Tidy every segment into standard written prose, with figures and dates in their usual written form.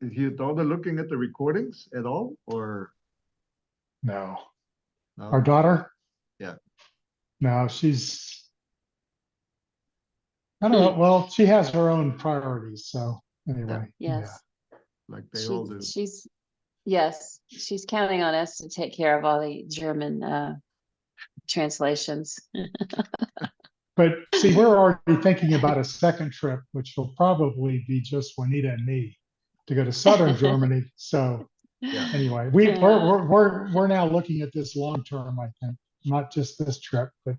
Is your daughter looking at the recordings at all, or No. Our no? daughter? Yeah. No, I don't know. Well, she has her own priorities. So anyway, yeah. Yes. Like they all do. Yes, she's counting on us to take care of all the German translations. But see, we're already thinking about a second trip, which will probably be just Juanita and me to go to southern Germany. So Yeah. anyway, Yeah. we're now looking at this long term, I think, not just this trip, but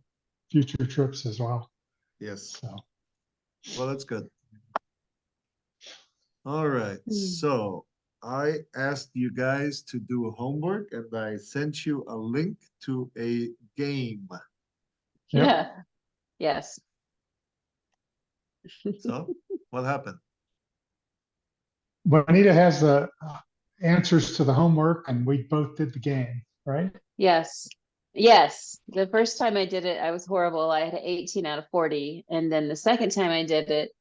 future trips as well. Yes. So Well, that's good. All right. Mm. So I asked you guys to do homework and I sent you a link to a game. Yep. Yeah. Yes. So what happened? Juanita has the answers to the homework, and we both did the game, right? Yes. Yes. The first time I did it, I was horrible. I had 18 out of 40. And then the second time I did it,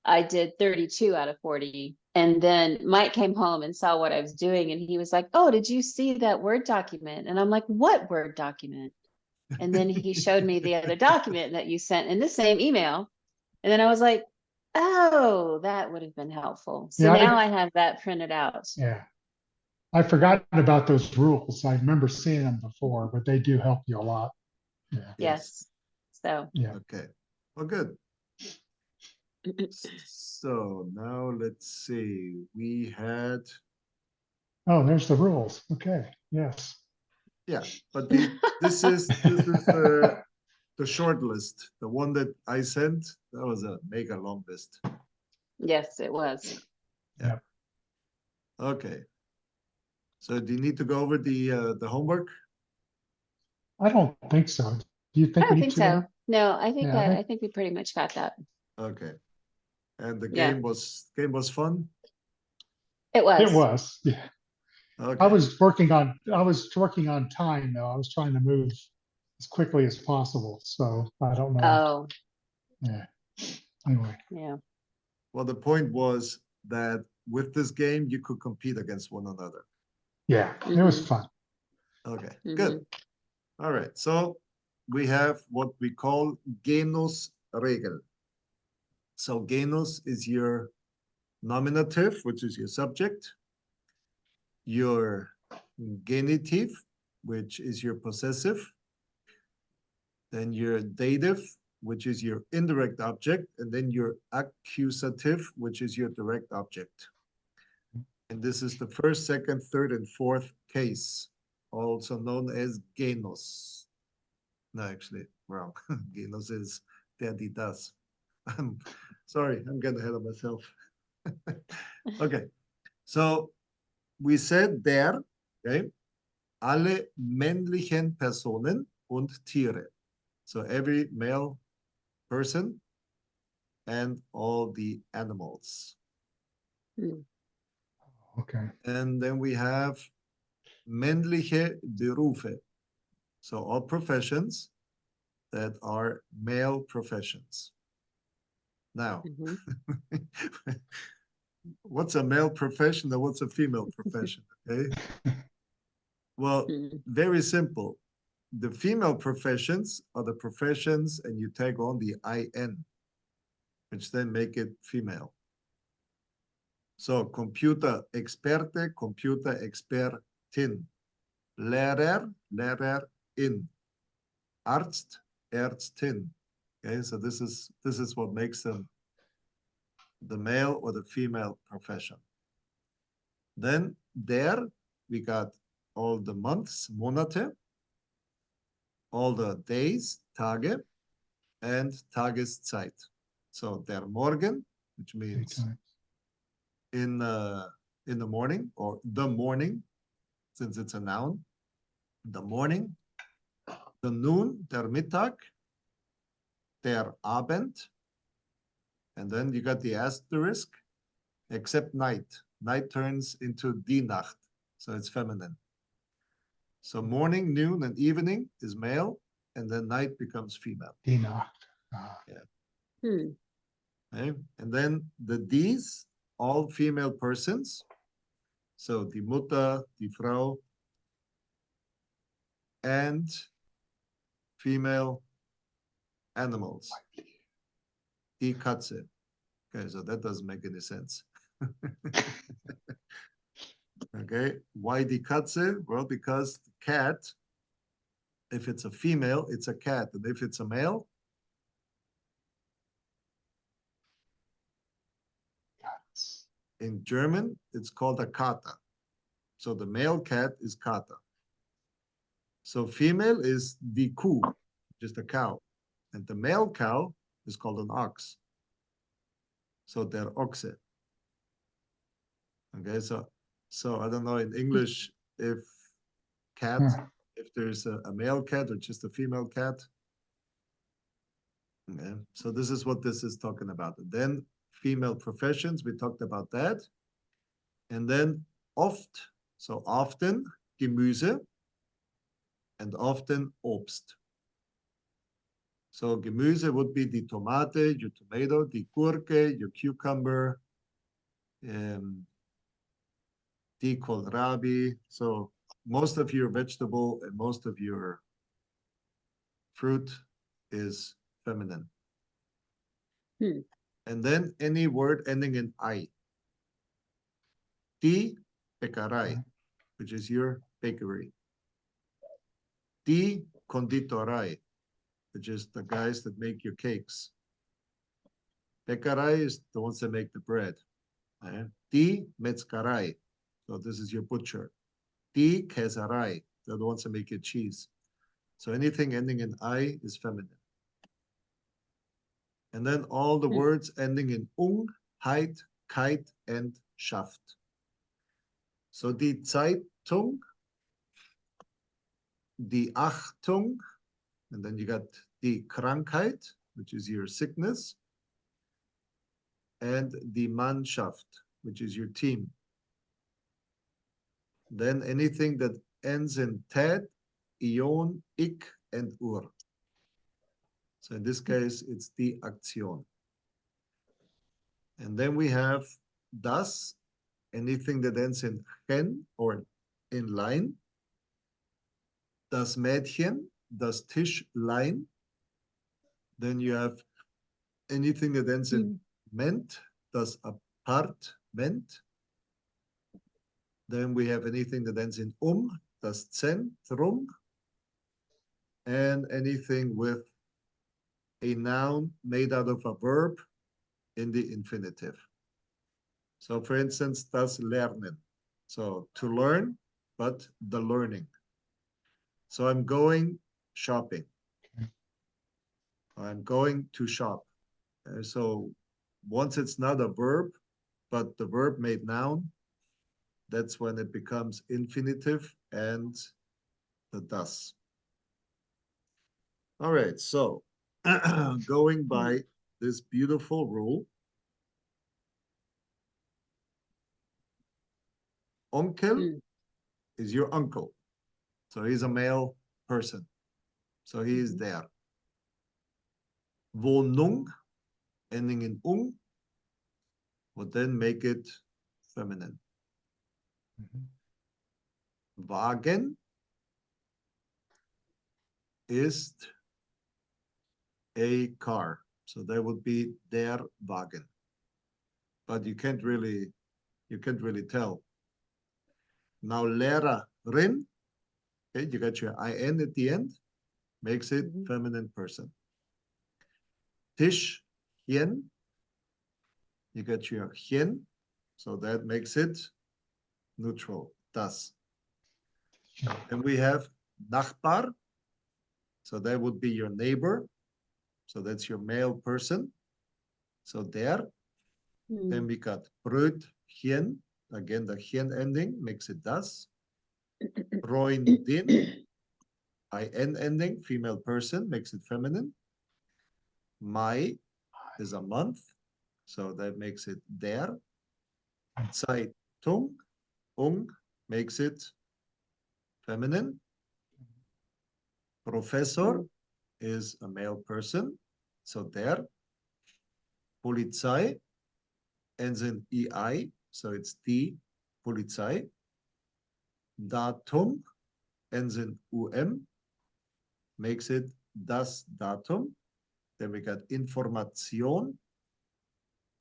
I did 32 out of 40. And then Mike came home and saw what I was doing. And he was like, "Oh, did you see that Word document?" And I'm like, "What Word document?" And then he showed me the other document that you sent in the same email. And then I was like, "Oh, that would have been helpful." So Yeah, now I have that printed out. yeah. I forgot about those rules. I remember seeing them before, but they do help you a lot. Yeah. Yes. So, Yeah. Okay. Well, good. So now let's see. We had, Oh, there's the rules. Okay. Yes. yeah, but this is the short list. The one that I sent, that was a mega long list. yes, it was. Yeah. Yep. Okay. So do you need to go over the homework? I don't think so. Do you I think we don't need think to? so. No, I think Yeah, I think we pretty much got that. Okay. And the Yeah. game was fun? It it was. was. Yeah. Okay. I was working on time though. I was trying to move as quickly as possible. So I don't know. Oh, Yeah. Anyway. yeah. Well, the point was that with this game, you could compete against one another. Yeah. It was Mhm. fun. Okay, good. All right. So we have what we call Genusregel. So genus is your nominative, which is your subject, your genitive, which is your possessive, then your dative, which is your indirect object, and then your accusative, which is your direct object. And this is the first, second, third, and fourth case, also known as genus. No, actually, wrong. Genus is der, die, das. I'm sorry, I'm getting ahead of myself. Okay, so we said der, okay, alle männlichen Personen und Tiere. So every male person and all the animals. Mm. Okay. And then we have männliche Berufe. So all professions that are male professions. Now, Mhm. what's a male profession and what's a female profession? Okay. Well, Mm. very simple. The female professions are the professions, and you tag on the IN, which then make it female. So computer experte, computer expertin, Lehrer, Lehrerin, Arzt, Ärztin. Okay, so this is what makes them the male or the female profession. Then there we got all the months, Monate, all the days, Tage, and Tageszeit. So der Morgen, which means Daytime. in the morning, or the morning, since it's a noun, the morning, the noon, der Mittag, der Abend, and then you got the asterisk, except night. Night turns into die Nacht, so it's feminine. So morning, noon, and evening is male, and then night becomes female. Die Nacht. Hmm. Okay? And then the Ds, all female persons, So die Mutter, die Frau, and female animals. Die Katze. Okay, so that doesn't make any sense. Okay, why die Katze? Well, because the cat, if it's a female, it's a cat. And if it's a male, in German, it's called a Kater. So the male cat is Kater. So female is die Kuh, just a cow. And the male cow is called an ox. So der Ochse. Okay, so I don't know in English if cat, if there's a male cat or just a female cat. Okay, so this is what this is talking about. And then female professions, we talked about that. And then oft, so often, Gemüse, and often Obst. So Gemüse would be the tomate, your tomato, the Gurke, your cucumber, the kohlrabi. So most of your vegetable and most of your fruit is feminine. And then any word ending in I. Die Bäckerei, which is your bakery. Die Konditorei, which is the guys that make your cakes. Bäckerei is the ones that make the bread. Die Metzgerei, so this is your butcher. Die Käserei, they're the ones that make your cheese. So anything ending in I is feminine. And then all the words ending in heit, keit, and schaft. So die Zeitung, die Achtung, and then you got die Krankheit, which is your sickness, and die Mannschaft, which is your team. Then anything that ends in ted, ion, ik, and ur. So in this case, it's die Aktion. And then we have das, anything that ends in gen or in line. Das Mädchen, das Tischlein. Then you have anything that ends in ment, das Apartment. Then we have anything that ends in das Zentrum. And anything with a noun made out of a verb in the infinitive. So for instance, das Lernen. So to learn, but the learning. So I'm going shopping. I'm going to shop. So once it's not a verb, but the verb made noun, that's when it becomes infinitive and the das. All right, so going by this beautiful rule, Onkel is your uncle. So he's a male person. So he is there. Wohnung, ending in would then make it feminine. Wagen ist a car. So that would be der Wagen. But you can't really tell. Now Lehrerin, okay, you got your IN at the end, makes it feminine person. Tischchen, you got your chen, so that makes it neutral, das. And we have Nachbar, so that would be your neighbor. So that's your male person. So der. Then we got Brötchen, again the chen ending makes it das. Freundin, IN ending, female person, makes it feminine. Mai is a month, so that makes it der. Zeitung, makes it feminine. Professor is a male person, so der. Polizei ends in EI, so it's die Polizei. Datum ends in makes it das Datum. Then we got Information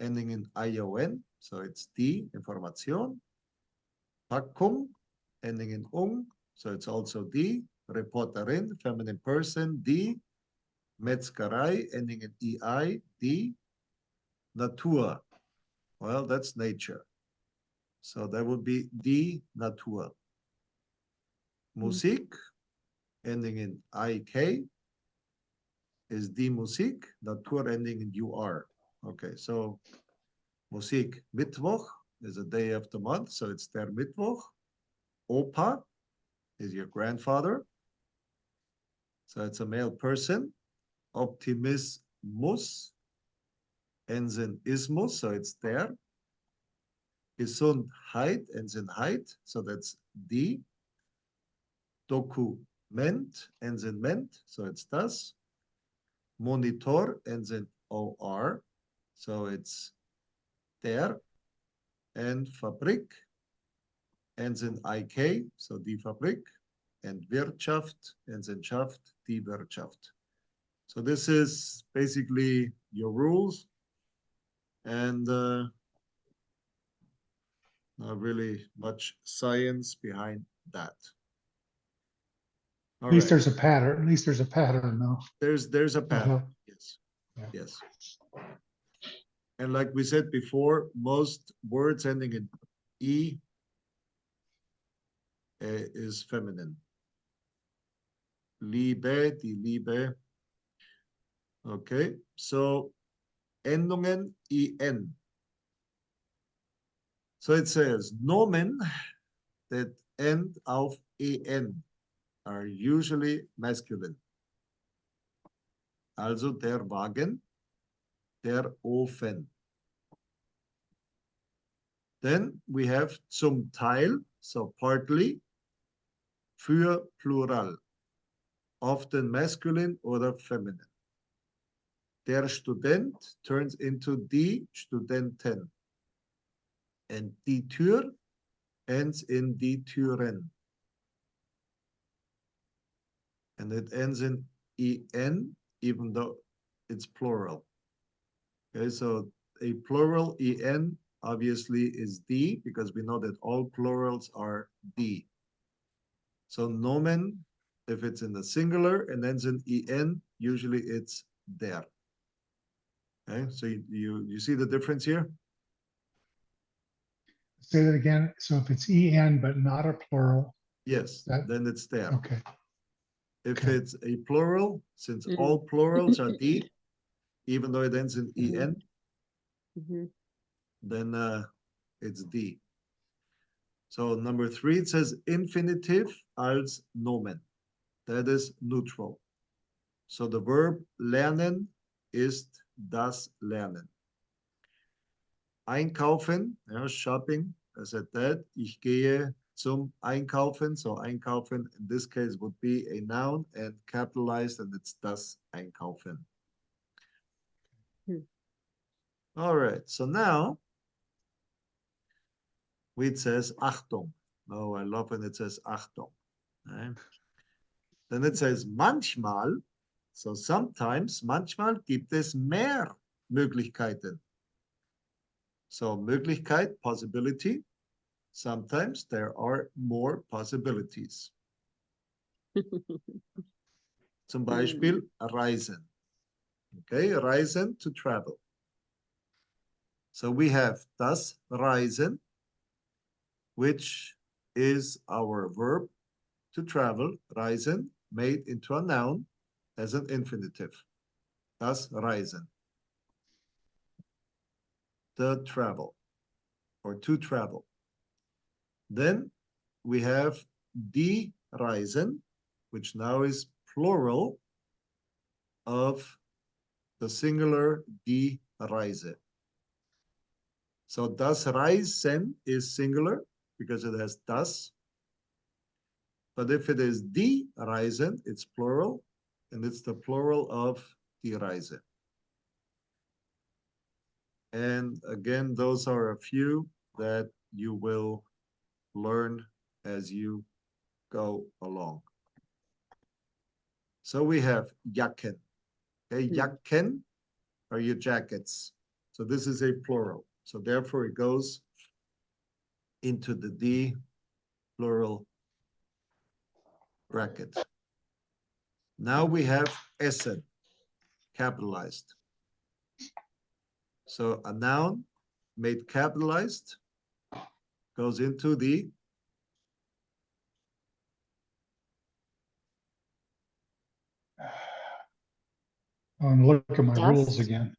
ending in ION, so it's die Information. Packung ending in so it's also die. Reporterin, feminine person, die. Metzgerei ending in EI, die. Natur, well, that's nature. So that would be die Natur. Musik ending in IK is die Musik, Natur ending in UR. Okay, so Musik, Mittwoch is a day of the month, so it's der Mittwoch. Opa is your grandfather, so it's a male person. Optimismus ends in ismus, so it's der. Gesundheit ends in heit, so that's die. Dokument ends in ment, so it's das. Monitor ends in OR, so it's der. And Fabrik ends in IK, so die Fabrik. And Wirtschaft ends in Schaft, die Wirtschaft. So this is basically your rules, and not really much science behind that. At least there's a pattern. At least there's a pattern, though. There's a pattern. help. Yes. Yeah. Yes. And like we said before, most words ending in E is feminine. Liebe, die Liebe. Okay, so Endungen IN. So it says Nomen that end auf EN are usually masculine. Also der Wagen, der Ofen. Then we have zum Teil, so partly, für Plural, often masculine or feminine. Der Student turns into die Studentin. And die Tür ends in die Türen. And it ends in en, even though it's plural. Okay, so a plural en obviously is die, because we know that all plurals are die. So nomen, if it's in the singular and ends in en, usually it's der. Okay, so you see the difference here? Say that again. So if it's en but not a plural, Yes, then it's der. okay. If Okay. it's a plural, since all plurals are die, even though it ends in en, then it's die. So number 3, it says infinitive als Nomen. That is neutral. So the verb lernen ist das Lernen. Einkaufen, shopping, I said that. Ich gehe zum Einkaufen. So Einkaufen in this case would be a noun and capitalized, and it's das Einkaufen. All right, so now it says Achtung. Oh, I love when it says Achtung. Right? Then it says manchmal. So sometimes, manchmal gibt es mehr Möglichkeiten. So Möglichkeit, possibility. Sometimes there are more possibilities. Zum Beispiel reisen. Okay, reisen, to travel. So we have das Reisen, which is our verb to travel, reisen, made into a noun as an infinitive. Das Reisen. The travel, or to travel. Then we have die Reisen, which now is plural of the singular die Reise. So das Reisen is singular because it has das. But if it is die Reisen, it's plural, and it's the plural of die Reise. And again, those are a few that you will learn as you go along. So we have Jacken. Okay, Jacken are your jackets. So this is a plural. So therefore it goes into the D plural bracket. Now we have Essen, capitalized. So a noun made capitalized goes into the I'm looking at my rules Das. again.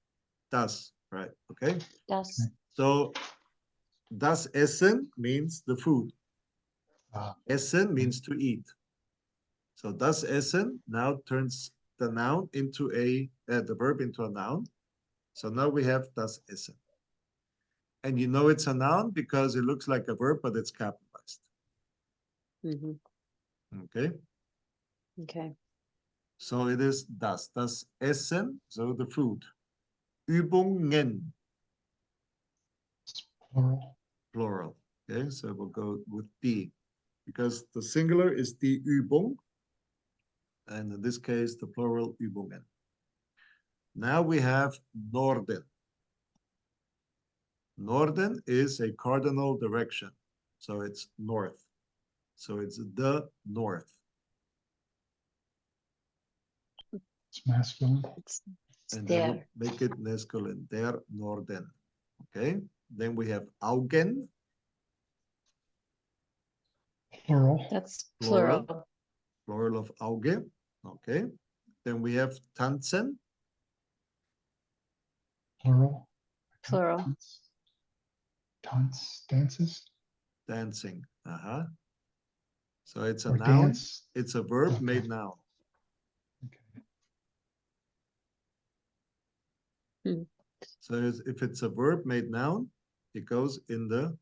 das, right? Okay. Das. So das Essen means the food. Essen means to eat. So das Essen now turns the noun into the verb into a noun. So now we have das Essen. And you know it's a noun because it looks like a verb, but it's capitalized. Mhm. Okay. Okay. So it is das Essen, so the food. Übungen, Plural. plural. Okay, so we'll go with die, because the singular is die Übung, and in this case, the plural Übungen. Now we have Norden. Norden is a cardinal direction, so it's north. So it's the north. It's masculine. It's And then we'll there. make it masculine, der Norden. Okay, then we have Augen, Plural. That's Plural. plural. plural of Auge. Okay, then we have Tanzen, Plural. Plural. Dances. dancing. So it's a Or noun, dance. it's a verb Okay. made noun. Okay. So if it's a verb made noun, it goes in the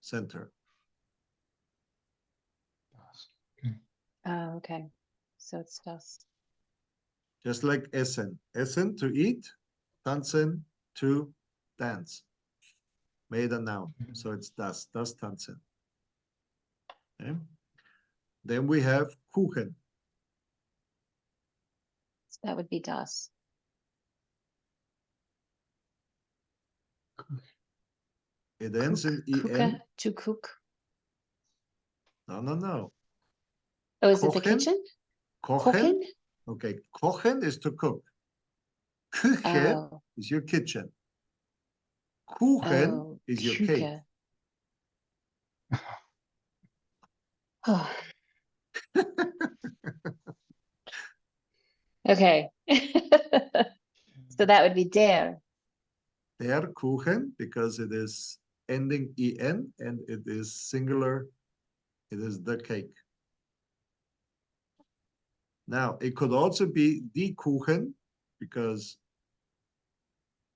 center. Okay. Oh, okay. So it's das. Just like Essen. Essen to eat, tanzen to dance. Made a noun. So it's das tanzen. Okay. Then we have Kuchen. So that would be das. It ends in Kuche, en. to cook. No. Oh, is it the Kochen? kitchen? Kochen. Kochen? Okay, kochen is to cook. Küche Oh, is your kitchen. Kuchen oh, is your cake. Küche. Oh. Okay. So that would be der. Der Kuchen, because it is ending en and it is singular, it is the cake. Now, it could also be die Kuchen, because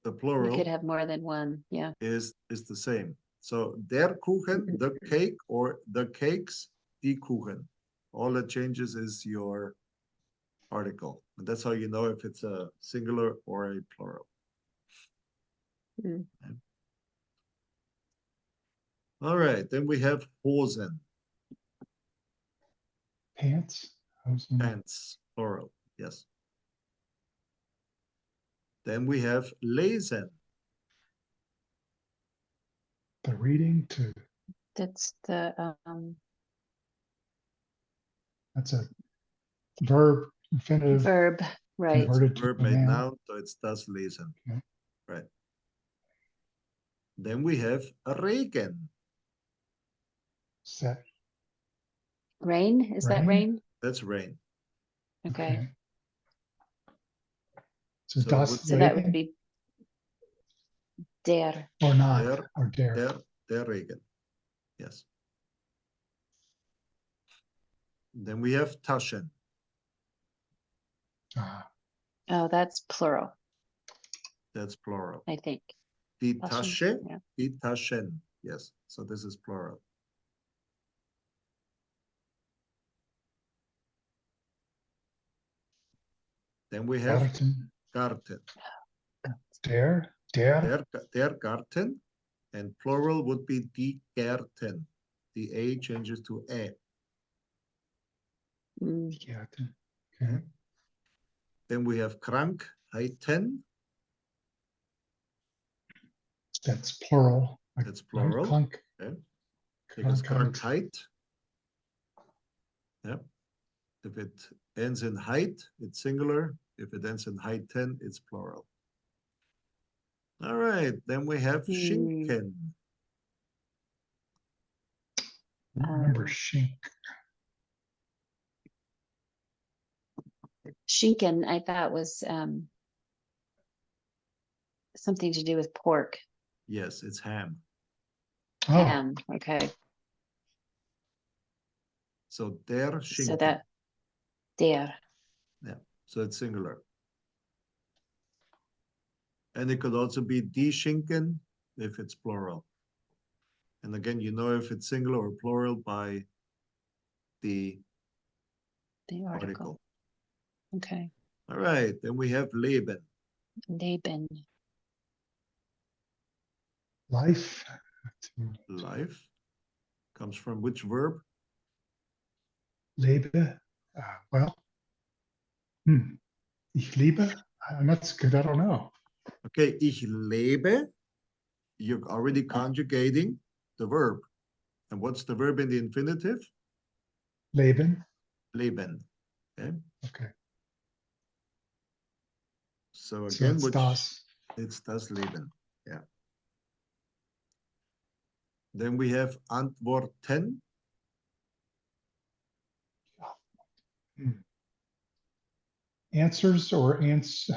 the You plural could have more than one. Yeah. is the same. So der Kuchen, the cake, or the cakes, die Kuchen. All that changes is your article. And that's how you know if it's a singular or a plural. Mm. All right, then we have Hosen, Pants. Hosen. pants, plural, yes. Then we have Lesen, The reading to. That's the That's a verb infinitive verb, right? converted to verb a made noun. noun, so it's das Lesen, Okay. right? Then we have Regen, Set. Rain, is that Rain? rain? that's rain. Okay. So So it das would- So that would Regen be der. or not, Der, or dare. der Regen, yes. Then we have Taschen, Ah, Oh, that's plural, that's plural. I think. Die Taschen, Tasche, yeah. die Taschen, yes. So this is plural. Then we have Garten. Garten, Dare. der Garten, and plural would be die Gärten. the A changes to E. Mm, Gärten. Okay. Then we have Krankheiten. That's plural. That's plural. Krank, Okay. Because Krankheit. Krankheit. Yeah. If it ends in height, it's singular. If it ends in heiten, it's plural. All right. Then we have Schinken. I don't remember Um, Shink. Schinken, I thought was something to do with pork. Yes, it's ham. Oh, Okay. So der So Schinken. that there. Yeah. So it's singular. And it could also be die Schinken if it's plural. And again, you know if it's singular or plural by the The article. article. Okay. All right. Then we have Leben. Leben. life. Life comes from which verb? Lebe. Well, ich liebe. That's good. I don't know. Okay, ich lebe. You're already conjugating the verb. And what's the verb in the infinitive? Leben. Leben. Okay. Okay. So So again, it's which das. it's das Leben. Yeah. Then we have Antworten. Answers or answer.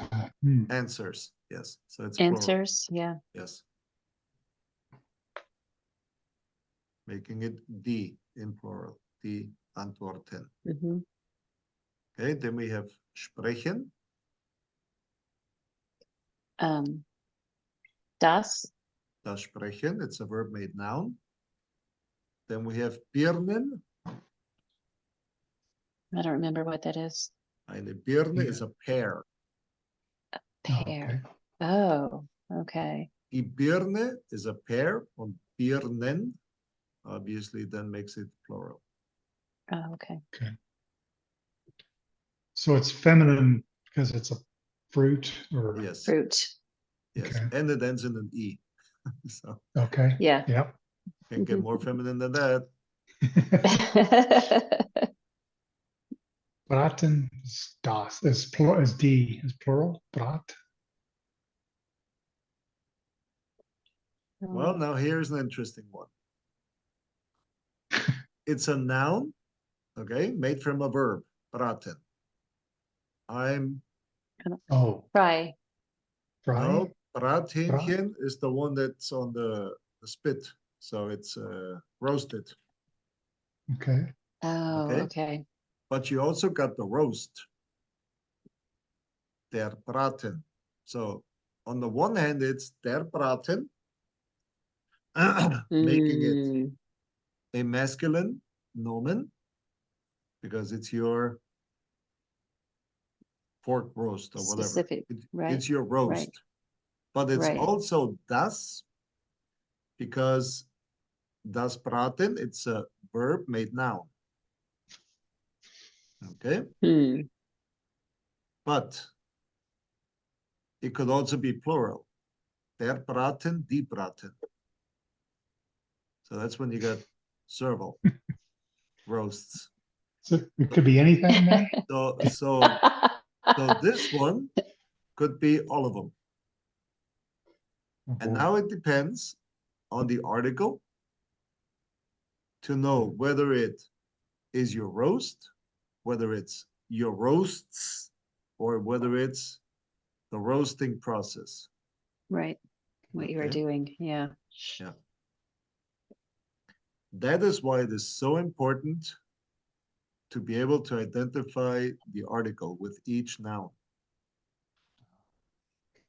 Answers. Yes. So it's plural. Answers. Yeah. Yes. Making it die in plural. Die Antworten. Hmm. Okay. Then we have sprechen. Das. Das sprechen. It's a verb made noun. Then we have Birnen. I don't remember what that is. Eine Birne Yeah. is a pear. Pear. Okay. Oh, okay. Die Birne is a pear, und Birnen obviously then makes it plural. Oh, okay. Okay. So it's feminine because it's a fruit or. Yes, Fruit. yes, Okay. and it ends in an E. So Okay. Yeah. Yep. can't get more feminine than that. Braten is das. Is plural. Is D is plural. Brat. Well, now here's an interesting one. It's a noun, okay, made from a verb, braten. I'm, Oh, Fry. fry. no, brathähnchen is the one that's on the spit. So it's roasted, Okay. Oh, Okay. okay. but you also got the roast, der Braten. So on the one hand, it's der Braten, making it Mm, a masculine nomen because it's your pork roast or whatever. Specific, right, It's your roast. right. But it's Right. also das because das Braten, it's a verb made noun. Okay. Hmm. But it could also be plural. Der Braten, die Braten. So that's when you got serval roasts. So it could be anything then. So this one could be all of them. Oh, And boy. now it depends on the article to know whether it is your roast, whether it's your roasts, or whether it's the roasting process. Right. What you are Okay. doing. Yeah. Yeah. That is why it is so important to be able to identify the article with each noun.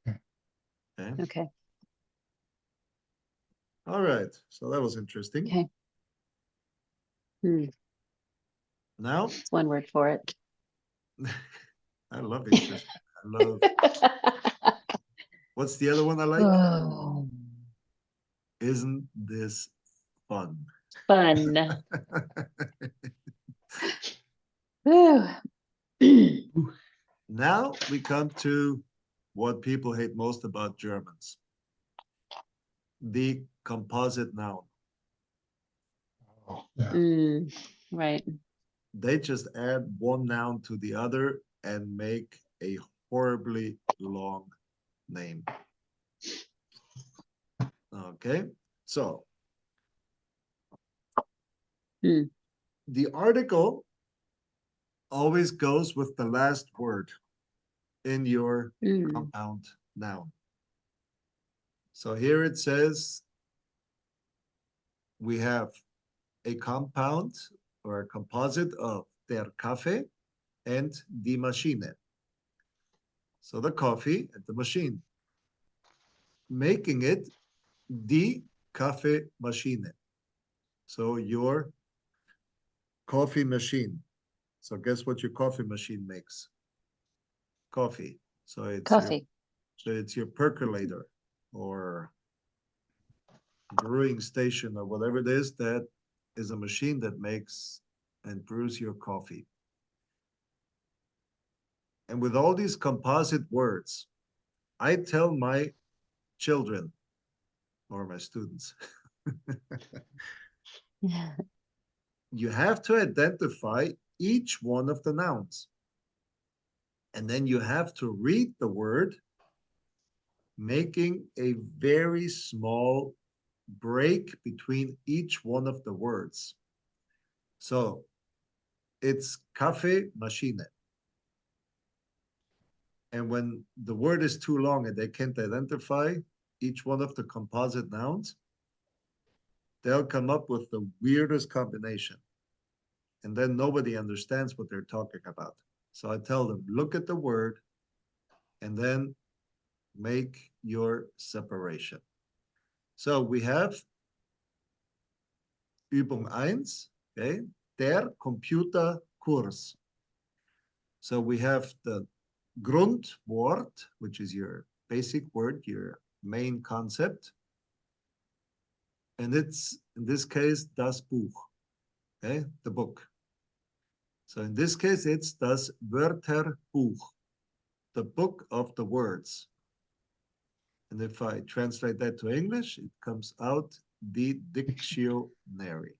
Okay. Okay. All right. So that was interesting. Okay. Hmm. Now, That's one word for it. I love interest. I love, what's the other one I like? Oh. Isn't this fun? Fun. Whew. Now we come to what people hate most about Germans. The composite noun. Oh, yeah. Right. They just add one noun to the other and make a horribly long name. Okay, so the article always goes with the last word in your compound noun. So here it says we have a compound or a composite of der Kaffee and die Maschine. So the coffee and the machine, making it die Kaffeemaschine. So your coffee machine. So guess what your coffee machine makes? Coffee. So it's your percolator or brewing station or whatever it is that is a machine that makes and brews your coffee. And with all these composite words, I tell my children or my students, you have to identify each one of the nouns. And then you have to read the word, making a very small break between each one of the words. So it's Kaffeemaschine. And when the word is too long and they can't identify each one of the composite nouns, they'll come up with the weirdest combination. And then nobody understands what they're talking about. So I tell them, look at the word and then make your separation. So we have Übung 1, okay, der Computerkurs. So we have the Grundwort, which is your basic word, your main concept. And it's, in this case, das Buch, okay, the book. So in this case, it's das Wörterbuch, the book of the words. And if I translate that to English, it comes out the dictionary,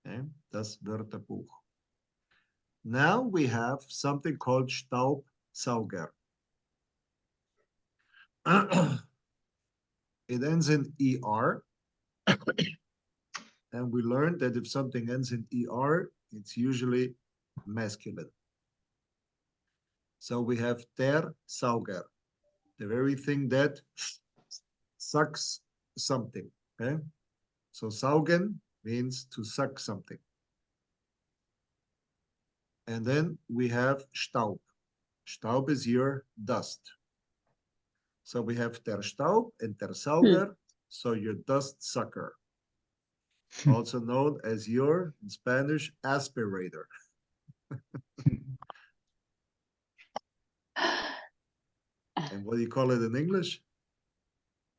okay, das Wörterbuch. Now we have something called Staubsauger. It ends in ER. And we learned that if something ends in ER, it's usually masculine. So we have der Sauger, the very thing that sucks something, okay? So saugen means to suck something. And then we have Staub. Staub is your dust. So we have der Staub and der Sauger, so your dust sucker. Also known as your, in Spanish, aspirator. And what do you call it in English?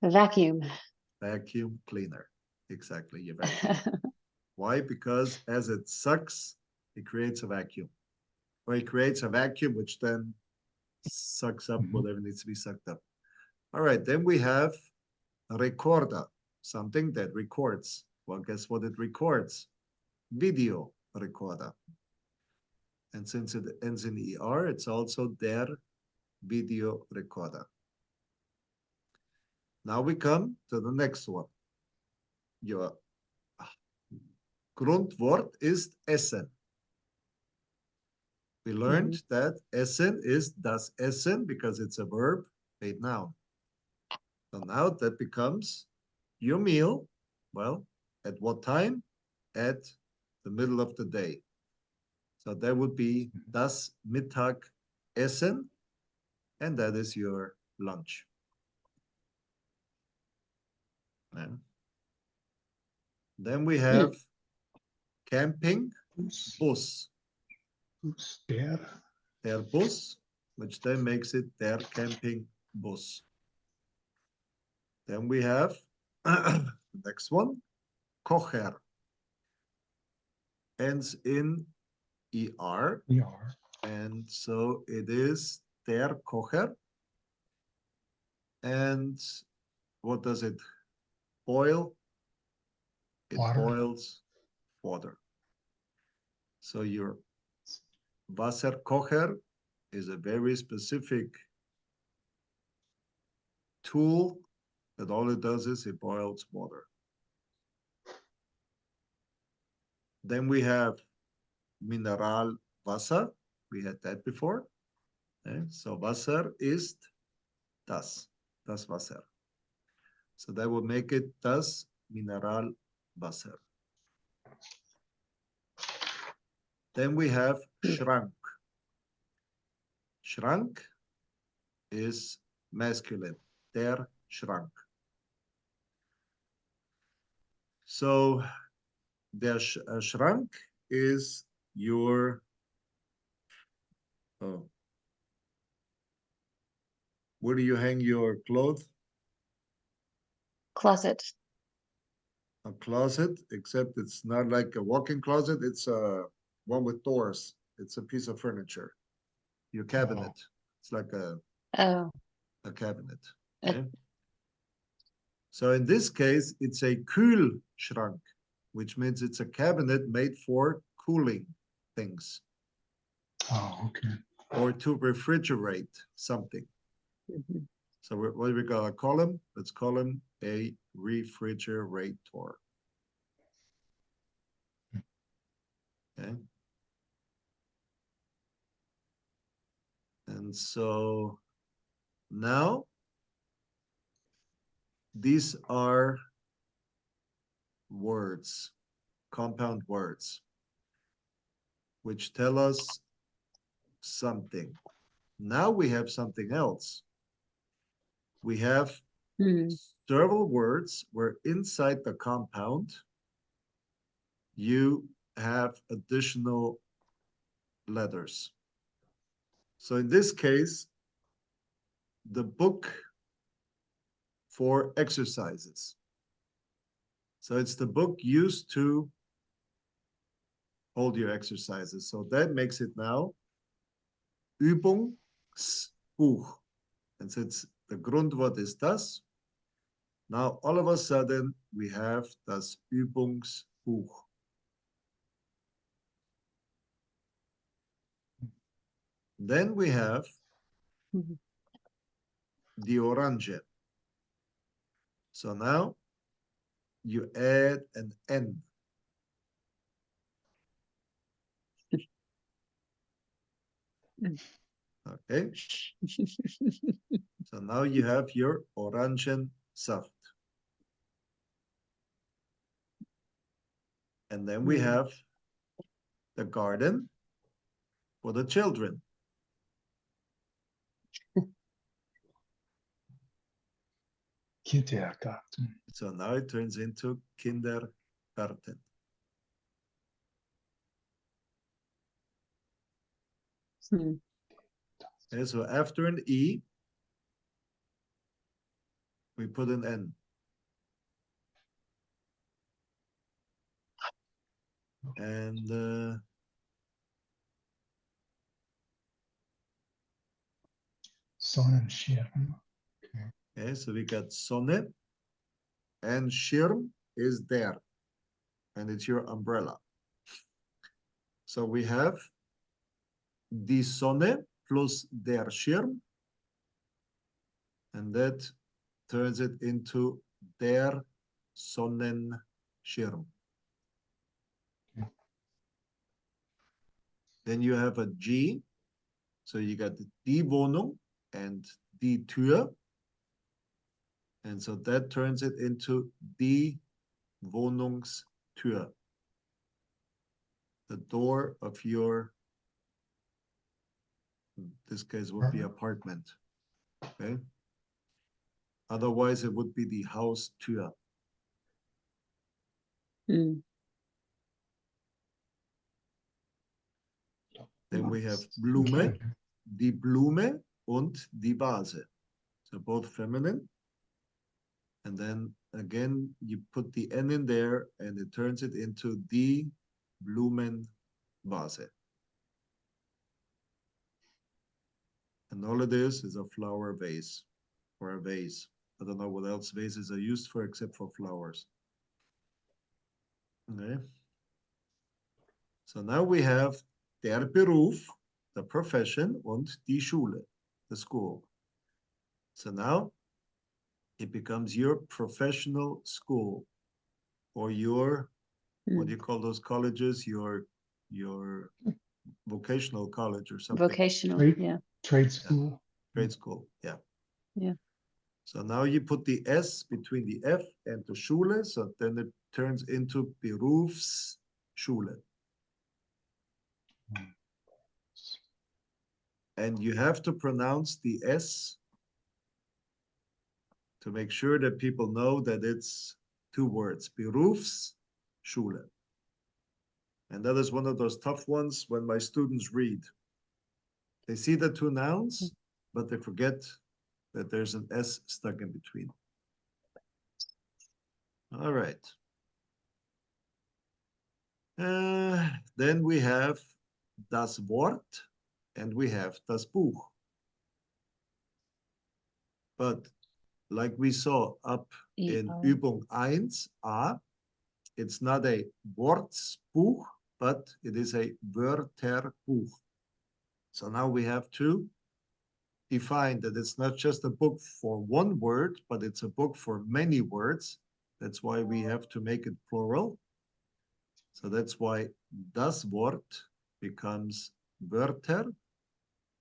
Vacuum. Vacuum cleaner. Exactly, your vacuum. Why? Because as it sucks, it creates a vacuum. Or it creates a vacuum, which then sucks up whatever needs to be sucked up. All right, then we have a recorder, something that records. Well, guess what it records? Video recorder. And since it ends in ER, it's also der video recorder. Now we come to the next one. Your Grundwort ist Essen. We learned that Essen is das Essen because it's a verb, paid noun. So now that becomes your meal. Well, at what time? At the middle of the day. So that would be das Mittagessen, and that is your lunch. And then we have camping bus. Der Bus, which then makes it der camping bus. Then we have the next one, Kocher. ends in ER. We are. And so it is der Kocher. And what does it boil? It Water. boils water. So your Wasserkocher is a very specific tool that all it does is it boils water. Then we have Mineralwasser. We had that before. Okay? So Wasser ist das Wasser. So that would make it das Mineralwasser. Then we have Schrank. Schrank is masculine, der Schrank. So der Schrank is your, oh, where do you hang your clothes? Closet. A closet, except it's not like a walk-in closet, it's a one with doors. It's a piece of furniture. Your cabinet. It's like Oh, a cabinet. Uh, Okay? So in this case, it's a Kühlschrank, which means it's a cabinet made for cooling things Oh, okay. or to refrigerate something. mhm. So what are we gonna call him? Let's call him a refrigerator. Okay. And so now these are words, compound words, which tell us something. Now we have something else. We have Hmm. several words where inside the compound you have additional letters. So in this case, the book for exercises. So it's the book used to hold your exercises. So that makes it now Übungsbuch. And since the Grundwort is das, now all of a sudden we have das Übungsbuch. Then we have Mhm. the Orange. So now you add an N. Okay, so now you have your Orangensaft. And then we have the garden for the children. Kindergarten. So now it turns into Kindergarten. Hmm. Okay, so after an E, we put an N. And Sonnenschirm. okay, so we got Sonne, and Schirm is there, and it's your umbrella. So we have die Sonne plus der Schirm, and that turns it into der Sonnenschirm. Then you have a G, so you got die Wohnung and die Tür, and so that turns it into die Wohnungstür, the door of your, in this case would be apartment, okay? Otherwise, it would be the Haustür. Hmm. Then we have Blume, die Blume und die Vase. So both feminine. And then again, you put the N in there and it turns it into die Blumenvase. And all it is a flower vase or a vase. I don't know what else vases are used for except for flowers. Okay. So now we have der Beruf, the profession, und die Schule, the school. So now it becomes your professional school or your, what do you call those colleges? Your vocational college or something. Vocational, Trade- yeah. Trade school. Grade school, yeah. Yeah. So now you put the S between the F and the Schule, so then it turns into Berufsschule. And you have to pronounce the S to make sure that people know that it's two words, Berufsschule. And that is one of those tough ones when my students read. They see the two nouns, but they forget that there's an S stuck in between. All right. Then we have das Wort and we have das Buch. But like we saw up in Übung 1a, it's not a Wortsbuch, but it is a Wörterbuch. So now we have to define that it's not just a book for one word, but it's a book for many words. That's why we have to make it plural. So that's why das Wort becomes Wörter.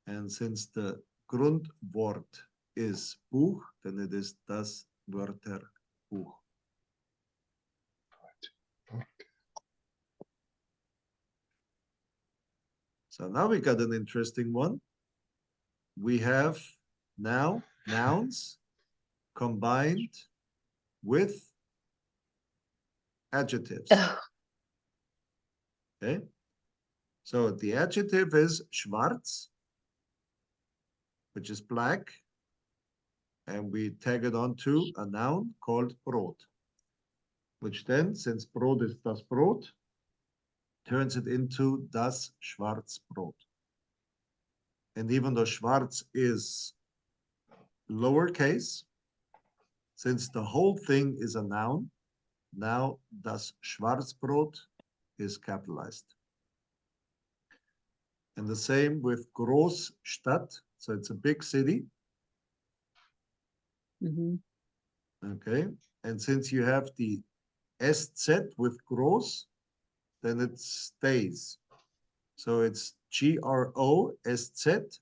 And since the Grundwort is Buch, then it is das Wörterbuch. So now we got an interesting one. We have now nouns combined with adjectives. Okay. So the adjective is schwarz, which is black. And we tag it onto a noun called Brot, which then, since Brot is das Brot, turns it into das Schwarzbrot. And even though Schwarz is lowercase, since the whole thing is a noun, now das Schwarzbrot is capitalized. And the same with Großstadt, so it's a big city. Okay, and since you have the SZ with Groß, then it stays. So it's Groszstadt,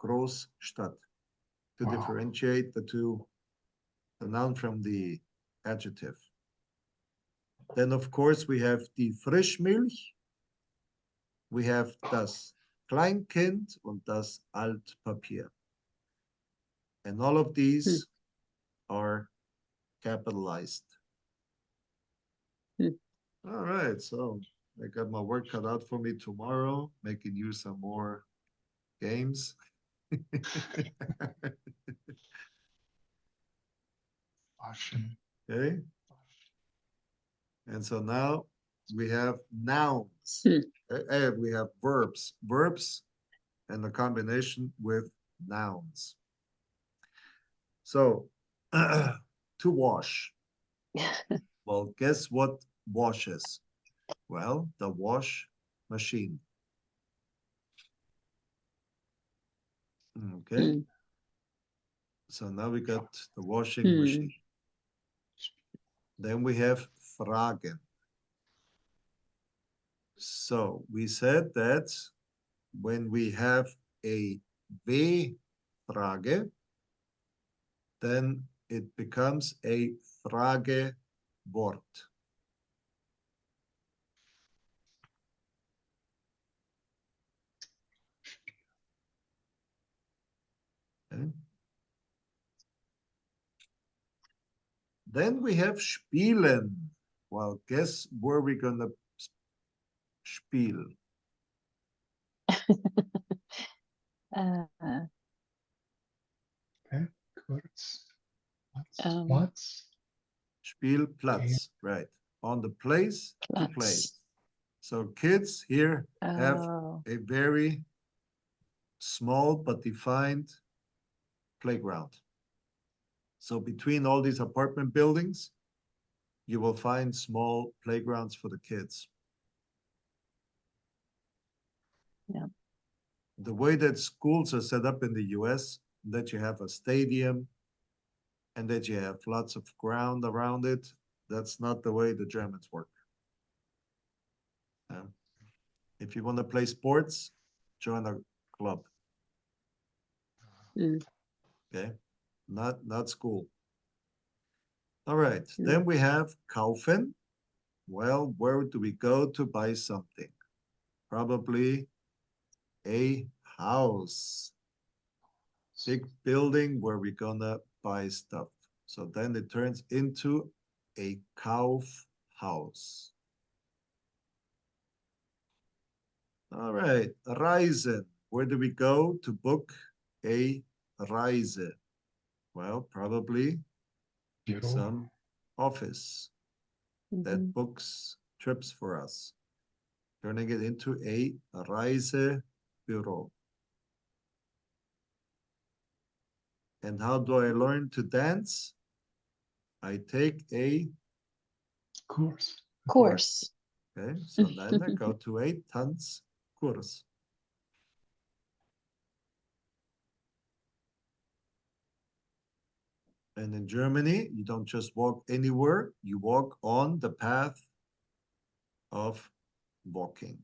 Großstadt, to differentiate the noun from the adjective. Then, of course, we have die Frischmilch, we have das Kleinkind und das Altpapier. And all of these are capitalized. All right, so I got my work cut out for me tomorrow, making you some more games. Okay. And so now we have nouns. We have verbs. Verbs and the combination with nouns. So, to wash. Well, guess what washes? Well, the wash machine. Okay. So now we got the washing machine. Then we have Fragen. So we said that when we have a W-Frage, then it becomes a Fragewort. Okay. Then we have spielen. Well, guess where we're gonna spiel? Kurz. Platz. Spielplatz, right. on the place to play. Platz. So kids here have Oh, a very small but defined playground. So between all these apartment buildings, you will find small playgrounds for the kids. Yeah. The way that schools are set up in the US, that you have a stadium and that you have lots of ground around it, that's not the way the Germans work. If you want to play sports, join a club. Mm. Okay, not school. All right, Mm. then we have kaufen. Well, where do we go to buy something? Probably a house. Big building where we're gonna buy stuff. So then it turns into a Kaufhaus. All right, Reisen. Where do we go to book a Reise? Well, probably Bureau. some office that Mhm. books trips for us, turning it into a Reisebüro. And how do I learn to dance? I take a Course. Course. okay, so then I go to a Tanzkurs. And in Germany, you don't just walk anywhere, you walk on the path of walking.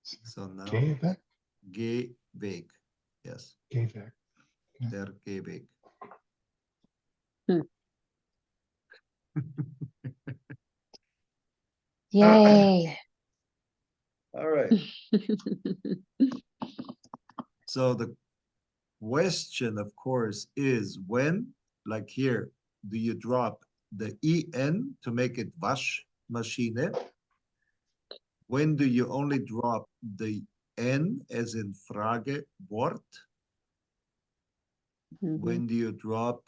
So now, Gehweg. Gehweg. Yes, Gehweg. der Gehweg. Hmm. Yay. All right. So the question, of course, is when, like here, do you drop the en to make it Waschmaschine? When do you only drop the n as in Frage Wort? Mhm. When do you drop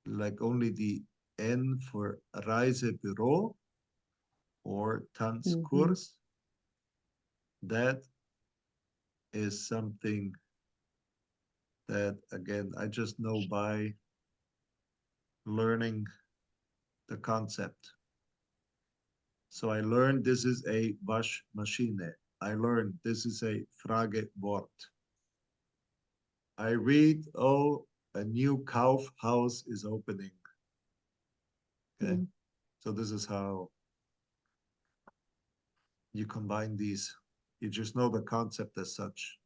like only the n for Reisebüro or Tanzkurs? That is something that, again, I just know by learning the concept. So I learned this is a Waschmaschine. I learned this is a Frage Wort. I read, oh, a new Kaufhaus is opening. Okay, Mm. so this is how you combine these. You just know the concept as such.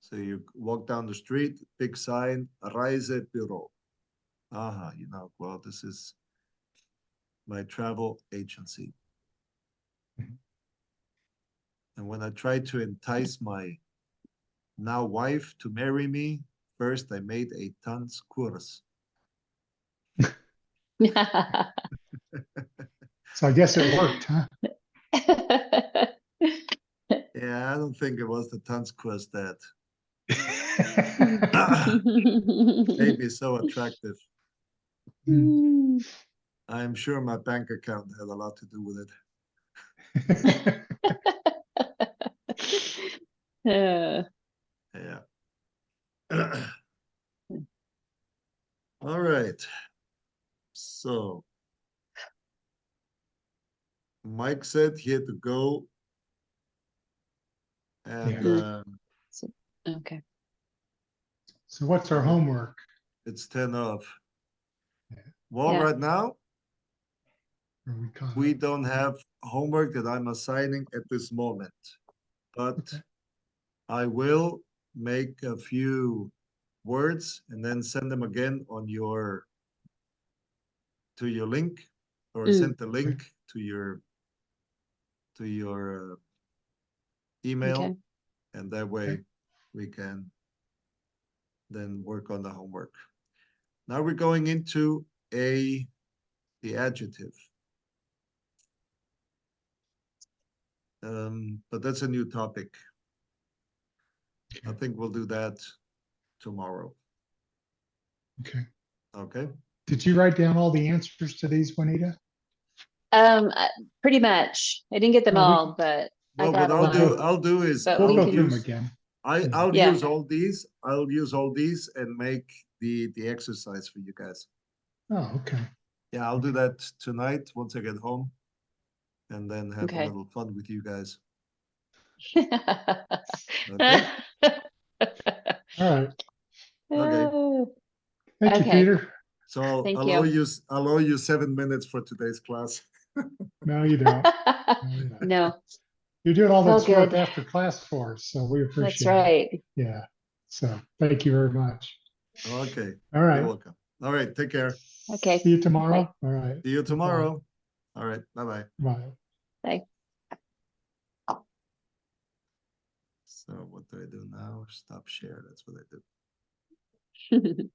So you walk down the street, big sign, Reisebüro. Aha, you know, well, this is my travel agency. Mhm. And when I tried to entice my now wife to marry me, first I made a Tanzkurs. So I guess it worked, huh? Yeah, I don't think it was the Tanzkurs that made me so attractive. Mm. I'm sure my bank account had a lot to do with it. Uh, Yeah. All right. So Mike said he had to go and Yeah. okay. So what's our homework? it's 10 of. Yeah. Well, Yeah. right now, Are we caught we up? don't have homework that I'm assigning at this moment, but Okay. I will make a few words and then send them again on to your link, or Mm. send the link to your email, Okay. and that way Okay. we can then work on the homework. Now we're going into the adjective. But that's a new topic. I think we'll do that tomorrow. Okay. Okay, Did you write down all the answers to these, Juanita? Pretty much. I didn't get them Oh, we all, but I well, got what a lot. I'll do is But We'll we I'll go through them use, again. I'll Yeah. use all these, and make the exercise for you guys. Oh, okay. Yeah, I'll do that tonight once I get home. And then have a Okay. little fun with you guys. All right. Okay. Thank you, Okay. Peter. So I'll Thank allow you. allow you 7 minutes for today's class. No, you don't. No, you don't. No, You're doing all Oh, this work good. after class for us, so we that's appreciate it. right. Yeah. So thank you very much. Okay, All you're right. welcome. All right, take care. Okay. See you tomorrow. Bye. All right. See you tomorrow. All right, bye-bye. Bye. Bye. So what do I do now? Stop share, that's what I do.